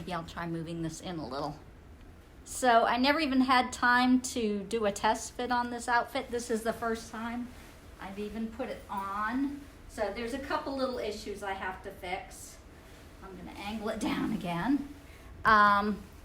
maybe I'll try moving this in a little. So I never even had time to do a test fit on this outfit. This is the first time I've even put it on. So there's a couple little issues I have to fix. I'm gonna angle it down again.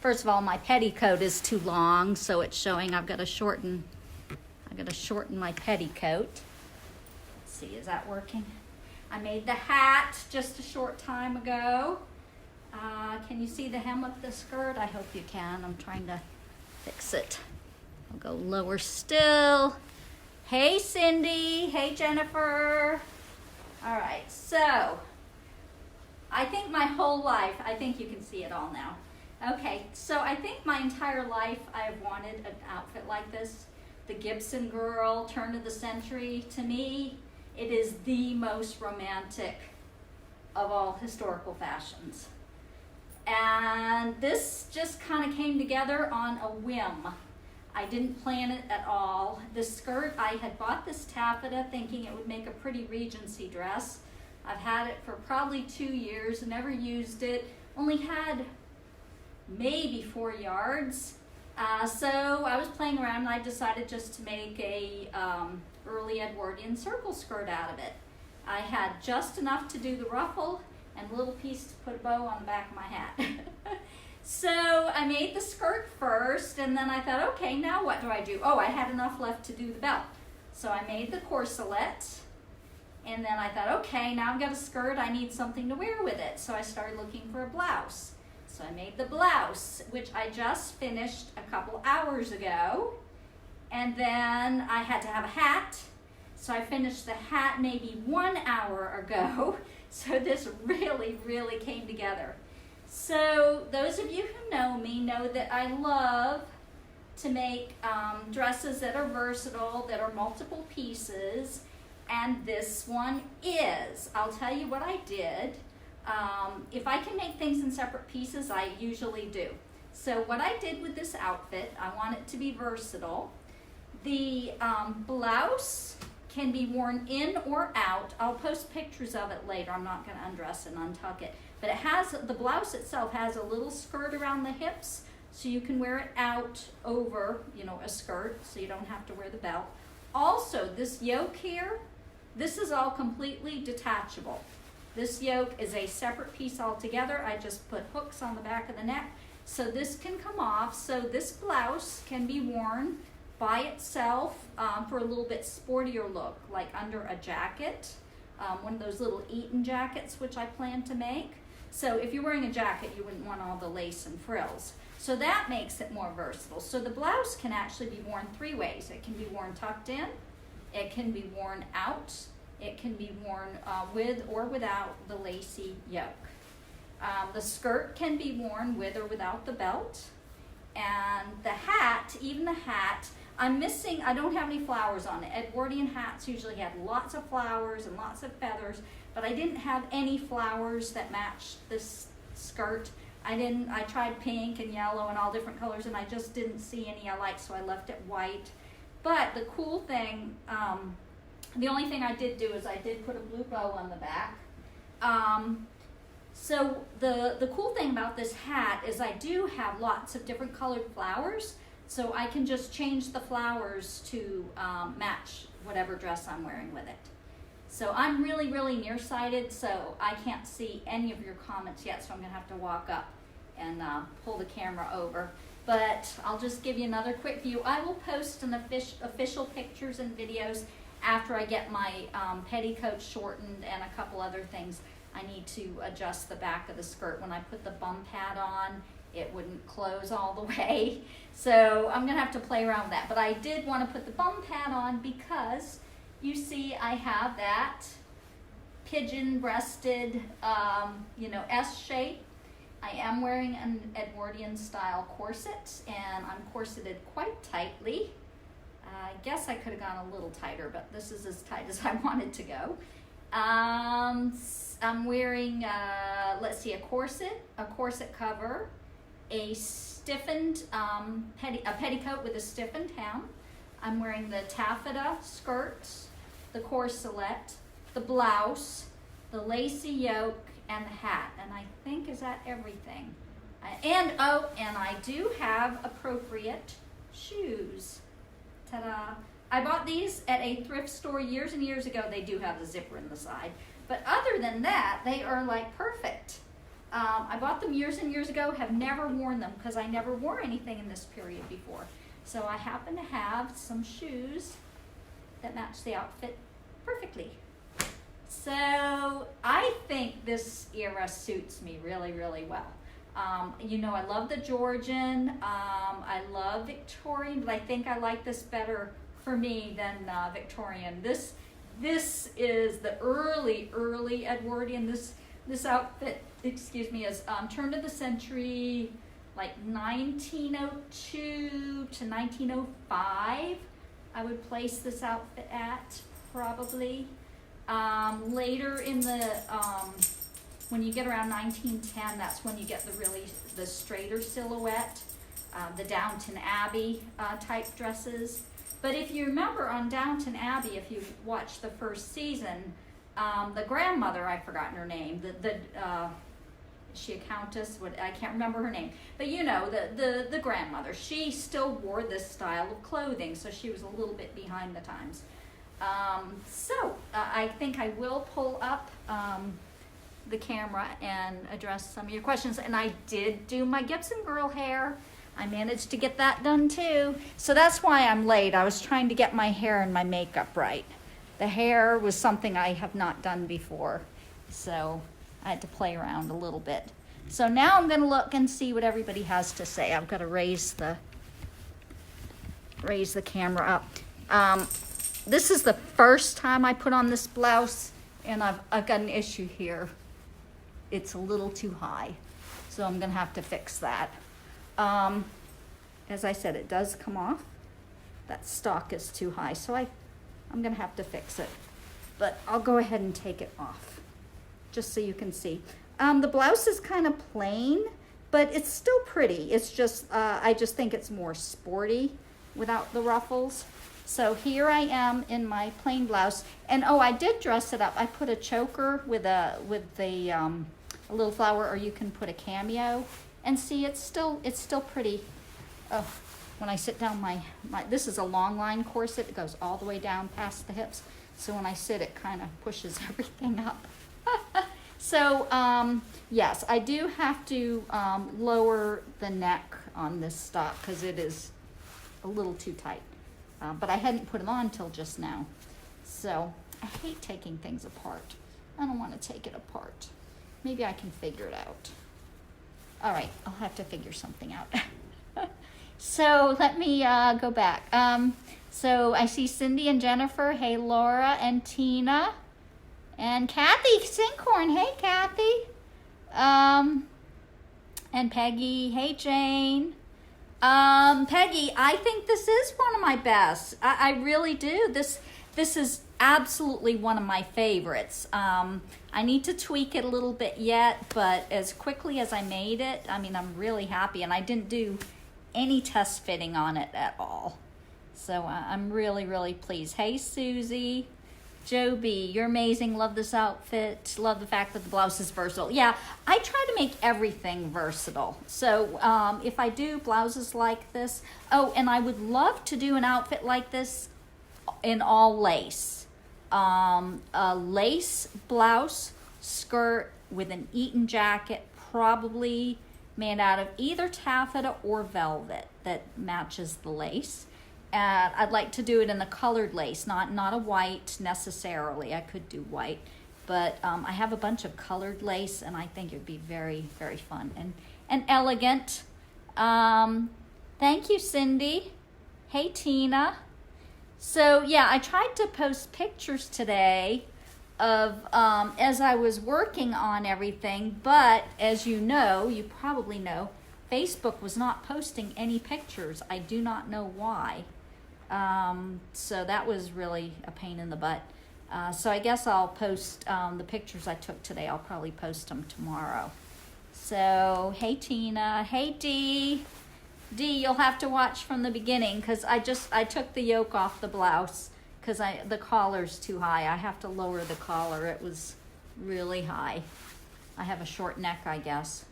First of all, my petticoat is too long, so it's showing I've got to shorten my petticoat. Let's see, is that working? I made the hat just a short time ago. Can you see the hem of the skirt? I hope you can. I'm trying to fix it. I'll go lower still. Hey, Cindy. Hey, Jennifer. All right, so I think my whole life, I think you can see it all now. Okay, so I think my entire life I've wanted an outfit like this. The Gibson girl, turn of the century. To me, it is the most romantic of all historical fashions. And this just kind of came together on a whim. I didn't plan it at all. The skirt, I had bought this taffeta thinking it would make a pretty Regency dress. I've had it for probably 2 years, never used it, only had maybe 4 yards. So I was playing around and I decided just to make a early Edwardian circle skirt out of it. I had just enough to do the ruffle and a little piece to put a bow on the back of my hat. So I made the skirt first, and then I thought, okay, now what do I do? Oh, I had enough left to do the belt. So I made the corselet, and then I thought, okay, now I've got a skirt, I need something to wear with it. So I started looking for a blouse. So I made the blouse, which I just finished a couple hours ago. And then I had to have a hat. So I finished the hat maybe 1 hour ago. So this really, really came together. So those of you who know me know that I love to make dresses that are versatile, that are multiple pieces. And this one is. I'll tell you what I did. If I can make things in separate pieces, I usually do. So what I did with this outfit, I want it to be versatile. The blouse can be worn in or out. I'll post pictures of it later. I'm not going to undress and untuck it. But it has, the blouse itself has a little skirt around the hips, so you can wear it out over, a skirt, so you don't have to wear the belt. Also, this yoke here, this is all completely detachable. This yoke is a separate piece altogether. I just put hooks on the back of the neck, so this can come off. So this blouse can be worn by itself for a little bit sportier look, like under a jacket, one of those little Eton jackets, which I plan to make. So if you're wearing a jacket, you wouldn't want all the lace and frills. So that makes it more versatile. So the blouse can actually be worn 3 ways. It can be worn tucked in, it can be worn out, it can be worn with or without the lacy yoke. The skirt can be worn with or without the belt. And the hat, even the hat, I don't have any flowers on it. Edwardian hats usually have lots of flowers and lots of feathers, but I didn't have any flowers that matched this skirt. I tried pink and yellow and all different colors, and I just didn't see any I liked, so I left it white. But the cool thing, the only thing I did do is I did put a blue bow on the back. So the cool thing about this hat is I do have lots of different colored flowers, so I can just change the flowers to match whatever dress I'm wearing with it. So I'm really, really nearsighted, so I can't see any of your comments yet, so I'm gonna have to walk up and pull the camera over. But I'll just give you another quick view. I will post an official pictures and videos after I get my petticoat shortened and a couple other things. I need to adjust the back of the skirt. When I put the bum pad on, it wouldn't close all the way. So I'm gonna have to play around with that. But I did want to put the bum pad on because you see I have that pigeon-breasted, S shape. I am wearing an Edwardian style corset, and I'm corseted quite tightly. I guess I could have gone a little tighter, but this is as tight as I wanted to go. I'm wearing, a corset cover, a stiffened, a petticoat with a stiffened hem. I'm wearing the taffeta skirt, the corselet, the blouse, the lacy yoke, and the hat. And I think, is that everything? And I do have appropriate shoes. Ta-da. I bought these at a thrift store years and years ago. They do have the zipper in the side. But other than that, they are like perfect. I bought them years and years ago, have never worn them because I never wore anything in this period before. So I happen to have some shoes that match the outfit perfectly. So I think this era suits me really, really well. You know, I love the Georgian. I love Victorian, but I think I like this better for me than Victorian. This is the early Edwardian. This outfit, excuse me, is turn of the century, like 1902 to 1905. I would place this outfit at probably. Later in the when you get around 1910, that's when you get the straighter silhouette, the Downton Abbey type dresses. But if you remember on Downton Abbey, if you watched the first season, the grandmother, I've forgotten her name, is she a countess? I can't remember her name. But you know, the grandmother, she still wore this style of clothing, so she was a little bit behind the times. I think I will pull up the camera and address some of your questions. And I did do my Gibson girl hair. I managed to get that done too. So that's why I'm late. I was trying to get my hair and my makeup right. The hair was something I have not done before. So I had to play around a little bit. So now I'm going to look and see what everybody has to say. I've got to raise the camera up. This is the first time I put on this blouse, and I've got an issue here. It's a little too high, so I'm going to have to fix that. As I said, it does come off. That stock is too high, so I'm going to have to fix it. But I'll go ahead and take it off, just so you can see. The blouse is kind of plain, but it's still pretty. It's just, I just think it's more sporty without the ruffles. So here I am in my plain blouse, and I did dress it up. I put a choker with a little flower, or you can put a cameo, and see it's still pretty. When I sit down, this is a long line corset. It goes all the way down past the hips, so when I sit, it kind of pushes everything up. So yes, I do have to lower the neck on this stock because it is a little too tight. But I hadn't put them on till just now. So I hate taking things apart. I don't want to take it apart. Maybe I can figure it out. All right, I'll have to figure something out. So let me go back. So I see Cindy and Jennifer. Hey, Laura and Tina. And Kathy Sinkhorn. Hey, Kathy. And Peggy. Hey, Jane. Peggy, I think this is one of my best. I really do. This is absolutely one of my favorites. I need to tweak it a little bit yet, but as quickly as I made it, I mean, I'm really happy, and I didn't do any test fitting on it at all. So I'm really, really pleased. Hey, Susie. Joe B, you're amazing. Love this outfit. Love the fact that the blouse is versatile. Yeah, I try to make everything versatile. So if I do blouses like this, and I would love to do an outfit like this in all lace. A lace blouse, skirt with an Eton jacket, probably made out of either taffeta or velvet that matches the lace. I'd like to do it in a colored lace, not a white necessarily. I could do white, but I have a bunch of colored lace, and I think it would be very, very fun and elegant. Thank you, Cindy. Hey, Tina. So yeah, I tried to post pictures today of as I was working on everything, but as you know, you probably know, Facebook was not posting any pictures. I do not know why. So that was really a pain in the butt. So I guess I'll post the pictures I took today. I'll probably post them tomorrow. So, hey, Tina. Hey, Dee. Dee, you'll have to watch from the beginning because I took the yoke off the blouse because the collar's too high. I have to lower the collar. It was really high. I have a short neck, I guess.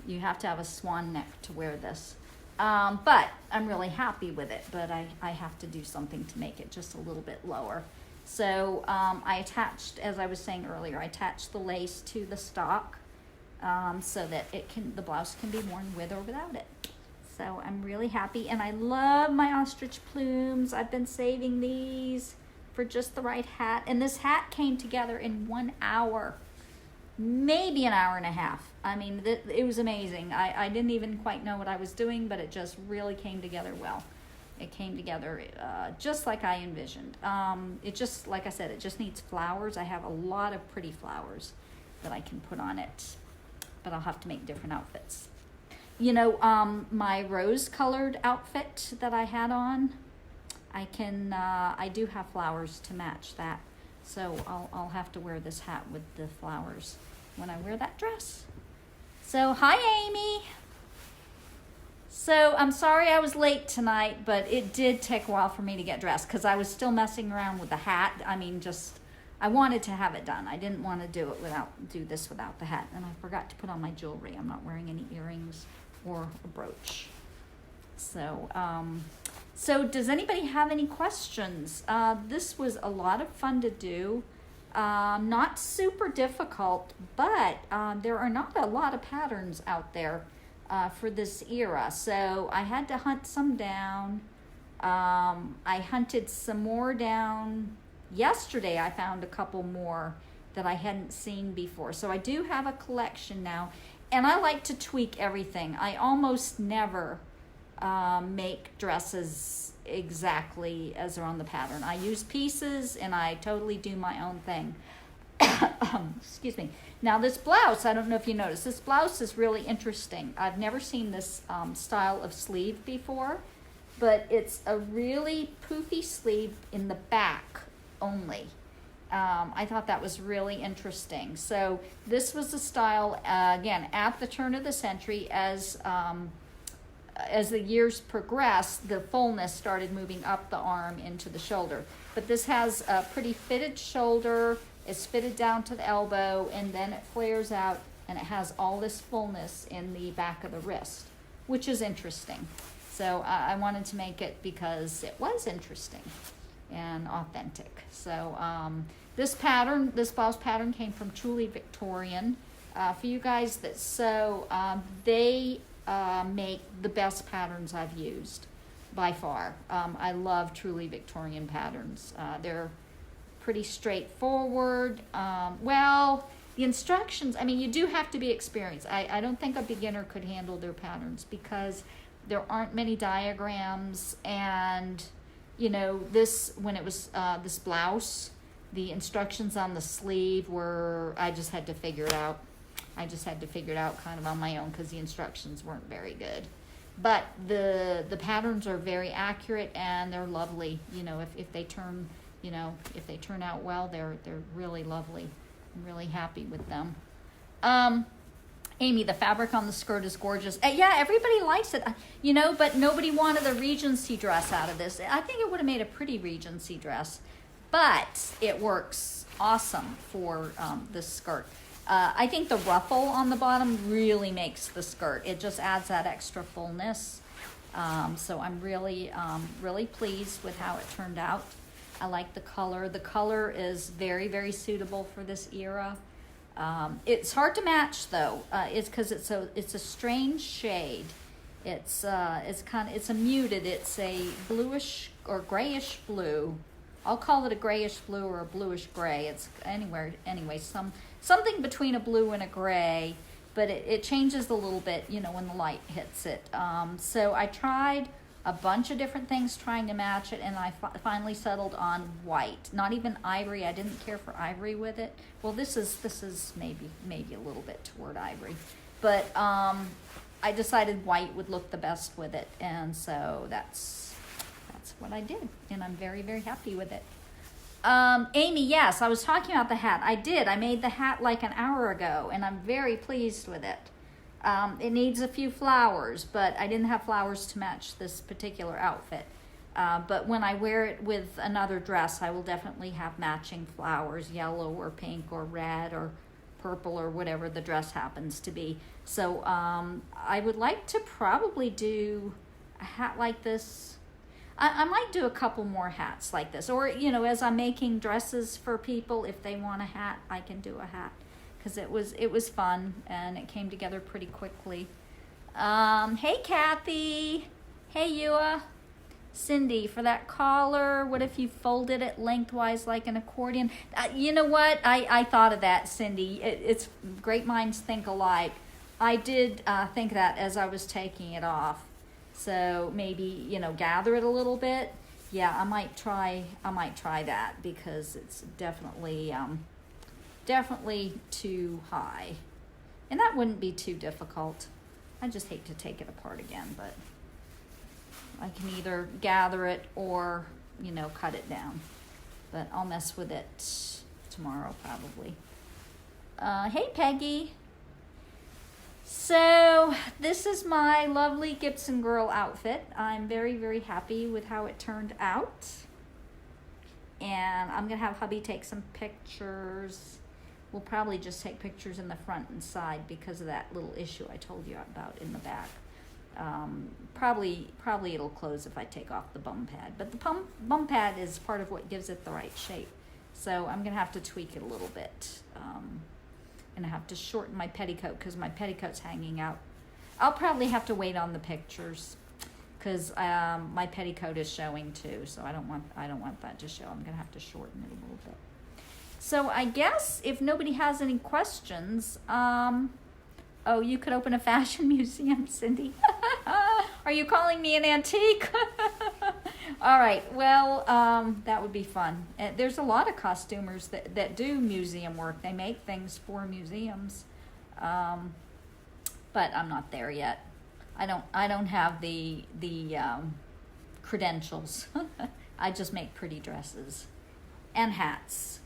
You have to have a swan neck to wear this. But I'm really happy with it, but I have to do something to make it just a little bit lower. So I attached, as I was saying earlier, I attached the lace to the stock so that the blouse can be worn with or without it. So I'm really happy, and I love my ostrich plumes. I've been saving these for just the right hat, and this hat came together in 1 hour, maybe an hour and a half. I mean, it was amazing. I didn't even quite know what I was doing, but it just really came together well. It came together just like I envisioned. It just, like I said, it just needs flowers. I have a lot of pretty flowers that I can put on it, but I'll have to make different outfits. You know, my rose-colored outfit that I had on, I do have flowers to match that. So I'll have to wear this hat with the flowers when I wear that dress. So, hi, Amy. So, I'm sorry I was late tonight, but it did take a while for me to get dressed because I was still messing around with the hat. I mean, I wanted to have it done. I didn't want to do this without the hat. And I forgot to put on my jewelry. I'm not wearing any earrings or a brooch. So, so does anybody have any questions? This was a lot of fun to do. Not super difficult, but there are not a lot of patterns out there for this era. So I had to hunt some down. I hunted some more down. Yesterday I found a couple more that I hadn't seen before. So I do have a collection now, and I like to tweak everything. I almost never make dresses exactly as are on the pattern. I use pieces and I totally do my own thing. Excuse me. Now this blouse, I don't know if you noticed, this blouse is really interesting. I've never seen this style of sleeve before, but it's a really poofy sleeve in the back only. I thought that was really interesting. So this was the style, again, at the turn of the century. As the years progressed, the fullness started moving up the arm into the shoulder. But this has a pretty fitted shoulder. It's fitted down to the elbow, and then it flares out, and it has all this fullness in the back of the wrist, which is interesting. So I wanted to make it because it was interesting and authentic. So this blouse pattern came from Truly Victorian. For you guys that sew, they make the best patterns I've used by far. I love Truly Victorian patterns. They're pretty straightforward. Well, the instructions, I mean, you do have to be experienced. I don't think a beginner could handle their patterns because there aren't many diagrams, and you know, this blouse, the instructions on the sleeve were, I just had to figure it out. Kind of on my own because the instructions weren't very good. But the patterns are very accurate and they're lovely. You know, if they turn out well, they're really lovely. I'm really happy with them. Amy, the fabric on the skirt is gorgeous. Yeah, everybody likes it. You know, but nobody wanted a Regency dress out of this. I think it would have made a pretty Regency dress, but it works awesome for this skirt. I think the ruffle on the bottom really makes the skirt. It just adds that extra fullness. So I'm really pleased with how it turned out. I like the color. The color is very, very suitable for this era. It's hard to match though. It's because it's a strange shade. It's a muted. It's a bluish or grayish blue. I'll call it a grayish blue or a bluish gray. It's anyway something between a blue and a gray, but it changes a little bit, you know, when the light hits it. So I tried a bunch of different things trying to match it, and I finally settled on white. Not even ivory. I didn't care for ivory with it. Well, this is maybe a little bit toward ivory, but I decided white would look the best with it, and so that's what I did, and I'm very, very happy with it. Amy, yes, I was talking about the hat. I did. I made the hat like an hour ago, and I'm very pleased with it. It needs a few flowers, but I didn't have flowers to match this particular outfit. But when I wear it with another dress, I will definitely have matching flowers, yellow or pink or red or purple or whatever the dress happens to be. So I would like to probably do a hat like this. I might do a couple more hats like this, or you know, as I'm making dresses for people, if they want a hat, I can do a hat, because it was fun and it came together pretty quickly. Hey Kathy, hey Ewa, Cindy, for that collar, what if you folded it lengthwise like an accordion? You know what? I thought of that, Cindy. It's great minds think alike. I did think that as I was taking it off. So maybe, you know, gather it a little bit. Yeah, I might try that, because it's definitely too high. And that wouldn't be too difficult. I just hate to take it apart again, but I can either gather it or, you know, cut it down. But I'll mess with it tomorrow probably. Hey Peggy. So this is my lovely Gibson girl outfit. I'm very, very happy with how it turned out. And I'm gonna have hubby take some pictures. We'll probably just take pictures in the front and side because of that little issue I told you about in the back. Probably it'll close if I take off the bum pad, but the bum pad is part of what gives it the right shape. So I'm gonna have to tweak it a little bit. And I have to shorten my petticoat because my petticoat's hanging out. I'll probably have to wait on the pictures because my petticoat is showing too, so I don't want that to show. I'm gonna have to shorten it a little bit. So I guess if nobody has any questions, oh, you could open a fashion museum, Cindy. Are you calling me an antique? All right, well, that would be fun. There's a lot of costumers that do museum work. They make things for museums, but I'm not there yet. I don't have the credentials. I just make pretty dresses and hats.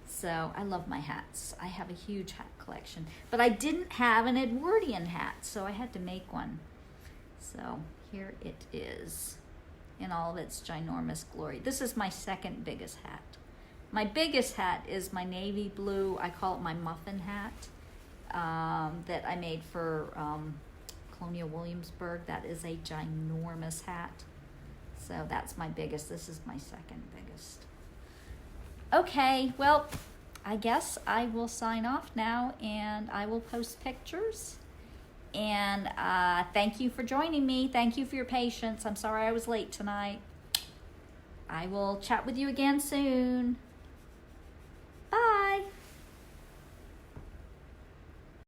So I love my hats. I have a huge hat collection, but I didn't have an Edwardian hat, so I had to make one. So here it is in all of its ginormous glory. This is my second biggest hat. My biggest hat is my navy blue, I call it my muffin hat, that I made for Colonial Williamsburg. That is a ginormous hat. So that's my biggest. This is my second biggest. Okay, well, I guess I will sign off now and I will post pictures. And thank you for joining me. Thank you for your patience. I'm sorry I was late tonight. I will chat with you again soon.